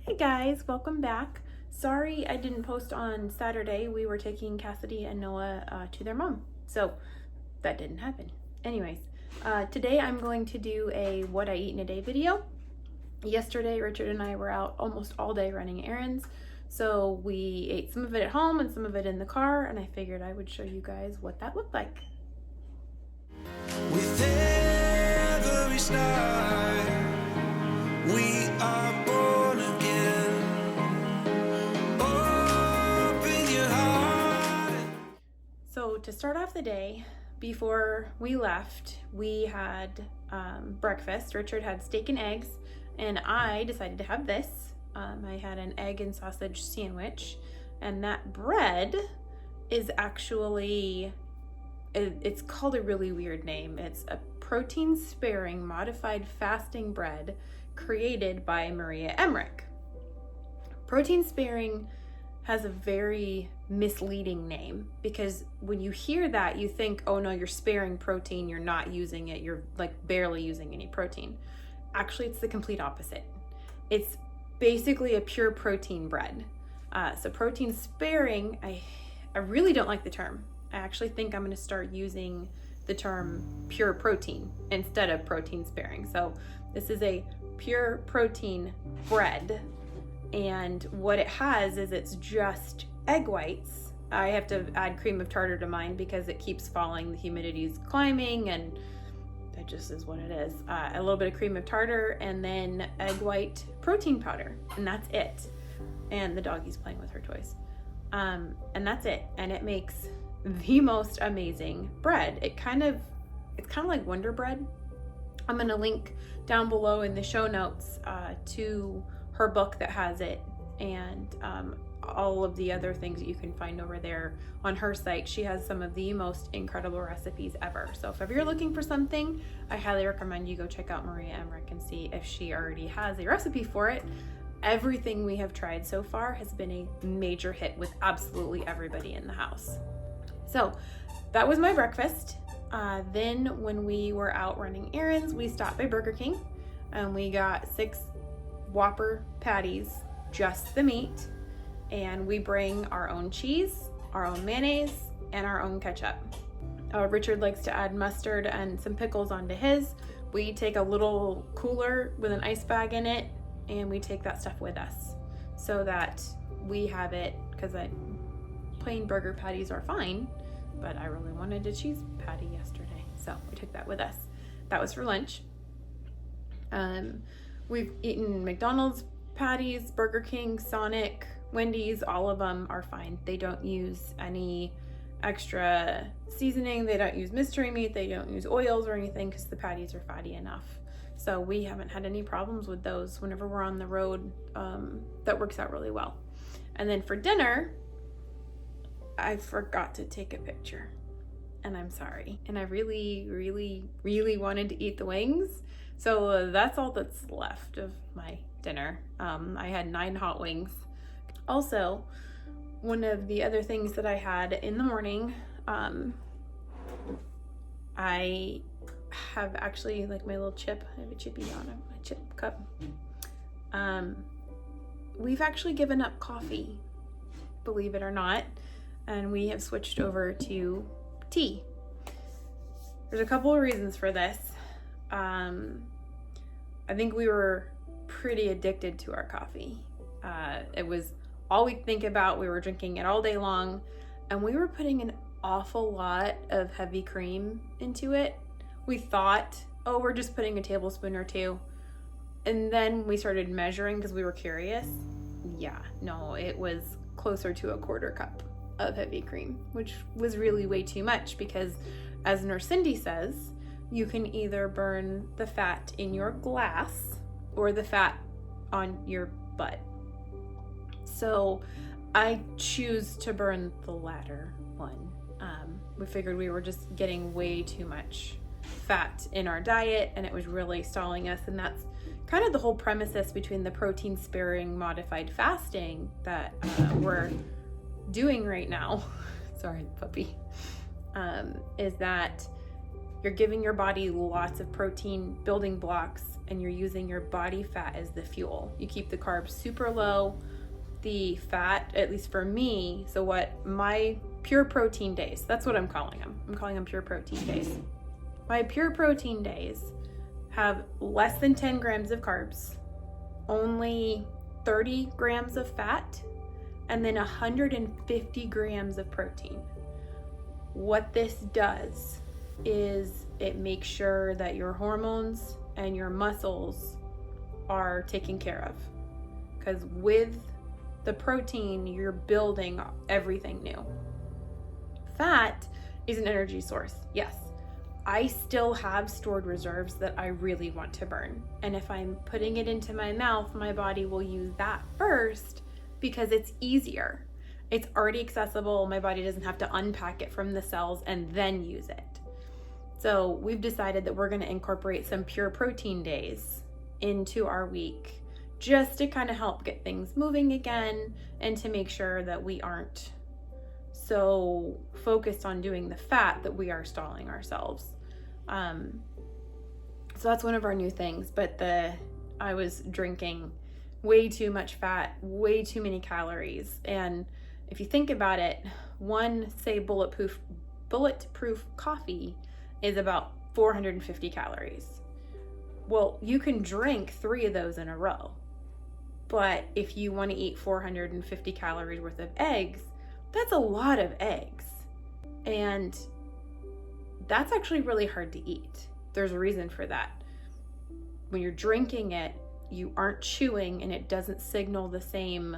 Hey guys, welcome back. Sorry I didn't post on Saturday. We were taking Cassidy and Noah to their mom, so that didn't happen. Anyways, today I'm going to do a what I eat in a day video. Yesterday Richard and I were out almost all day running errands, so we ate some of it at home and some of it in the car, and I figured I would show you guys what that looked like. With every start, we are born again. Open your heart. So to start off the day, before we left, we had breakfast. Richard had steak and eggs, and I decided to have this. I had an egg and sausage sandwich, and that bread is actually, it's called a really weird name. It's a protein sparing modified fasting bread created by Maria Emmerich. Protein sparing has a very misleading name because when you hear that, you think, oh no, you're sparing protein, you're not using it, you're like barely using any protein. Actually, it's the complete opposite. It's basically a pure protein bread. So protein sparing, I really don't like the term. I actually think I'm going to start using the term pure protein instead of protein sparing. So this is a pure protein bread, and what it has is it's just egg whites. I have to add cream of tartar to mine because it keeps falling, the humidity's climbing, and that just is what it is. A little bit of cream of tartar and then egg white protein powder, and that's it. And the doggy's playing with her toys. And that's it. And it makes the most amazing bread. It's kind of like Wonder Bread. I'm going to link down below in the show notes to her book that has it, and all of the other things that you can find over there on her site. She has some of the most incredible recipes ever. So if ever you're looking for something, I highly recommend you go check out Maria Emmerich and see if she already has a recipe for it. Everything we have tried so far has been a major hit with absolutely everybody in the house. So that was my breakfast. Then when we were out running errands, we stopped by Burger King and we got 6 Whopper patties, just the meat, and we bring our own cheese, our own mayonnaise, and our own ketchup. Richard likes to add mustard and some pickles onto his. We take a little cooler with an ice bag in it, and we take that stuff with us so that we have it, because plain burger patties are fine, but I really wanted a cheese patty yesterday, so we took that with us. That was for lunch. We've eaten McDonald's patties, Burger King, Sonic, Wendy's, all of them are fine. They don't use any extra seasoning, they don't use mystery meat, they don't use oils or anything because the patties are fatty enough. So we haven't had any problems with those whenever we're on the road. That works out really well. And then for dinner, I forgot to take a picture, and I'm sorry. And I really, really, really wanted to eat the wings. So that's all that's left of my dinner. I had 9 hot wings. Also, one of the other things that I had in the morning, I have actually, like my little chip, I have a chippy on it, my chip cup. We've actually given up coffee, believe it or not, and we have switched over to tea. There's a couple of reasons for this. I think we were pretty addicted to our coffee. It was all we think about. We were drinking it all day long, and we were putting an awful lot of heavy cream into it. We thought, oh, we're just putting a tablespoon or 2. And then we started measuring because we were curious. Yeah, no, it was closer to a 1/4 cup of heavy cream, which was really way too much because, as Nurse Cindy says, you can either burn the fat in your glass or the fat on your butt. So I choose to burn the latter one. We figured we were just getting way too much fat in our diet, and it was really stalling us, and that's kind of the whole premises between the protein sparing modified fasting that we're doing right now. Sorry, puppy. Is that you're giving your body lots of protein building blocks, and you're using your body fat as the fuel. You keep the carbs super low, the fat, at least for me, so what my pure protein days, that's what I'm calling them. I'm calling them pure protein days. My pure protein days have less than 10 grams of carbs, only 30 grams of fat, and then 150 grams of protein. What this does is it makes sure that your hormones and your muscles are taken care of. Because with the protein, you're building everything new. Fat is an energy source, yes. I still have stored reserves that I really want to burn. And if I'm putting it into my mouth, my body will use that first because it's easier. It's already accessible. My body doesn't have to unpack it from the cells and then use it. So we've decided that we're going to incorporate some pure protein days into our week just to kind of help get things moving again and to make sure that we aren't so focused on doing the fat that we are stalling ourselves. So that's one of our new things, but I was drinking way too much fat, way too many calories. And if you think about it, one, say bulletproof coffee is about 450 calories. Well, you can drink 3 of those in a row. But if you want to eat 450 calories worth of eggs, that's a lot of eggs. And that's actually really hard to eat. There's a reason for that. When you're drinking it, you aren't chewing and it doesn't signal the same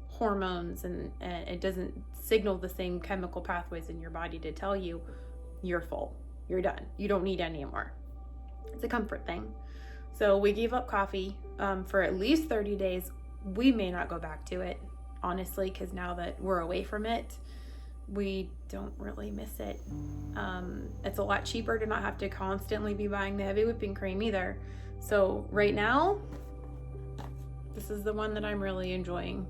hormones and it doesn't signal the same chemical pathways in your body to tell you you're full, you're done, you don't need any more. It's a comfort thing. So we gave up coffee for at least 30 days. We may not go back to it, honestly, because now that we're away from it, we don't really miss it. It's a lot cheaper to not have to constantly be buying the heavy whipping cream either. So right now, this is the one that I'm really enjoying.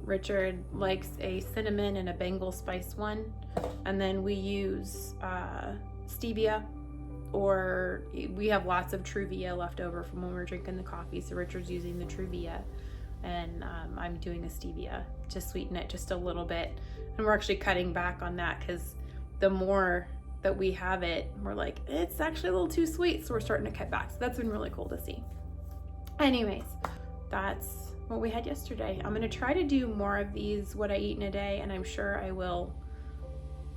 Richard likes a cinnamon and a Bengal spice one. And then we use stevia, or we have lots of Truvia left over from when we were drinking the coffee. So Richard's using the Truvia and I'm doing a stevia to sweeten it just a little bit. And we're actually cutting back on that because the more that we have it, we're like, it's actually a little too sweet. So we're starting to cut back. So that's been really cool to see. Anyways, that's what we had yesterday. I'm going to try to do more of these, what I eat in a day, and I'm sure I will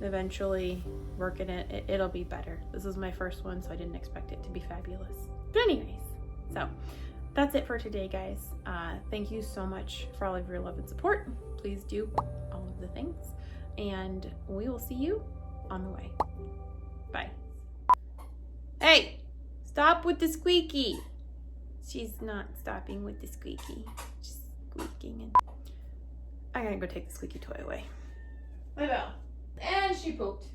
eventually work in it. It'll be better. This is my first one, so I didn't expect it to be fabulous. But anyways, so that's it for today, guys. Thank you so much for all of your love and support. Please do all of the things, and we will see you on the way. Bye. Hey, stop with the squeaky. She's not stopping with the squeaky. She's squeaking, and I gotta go take the squeaky toy away. I will. And she pooped.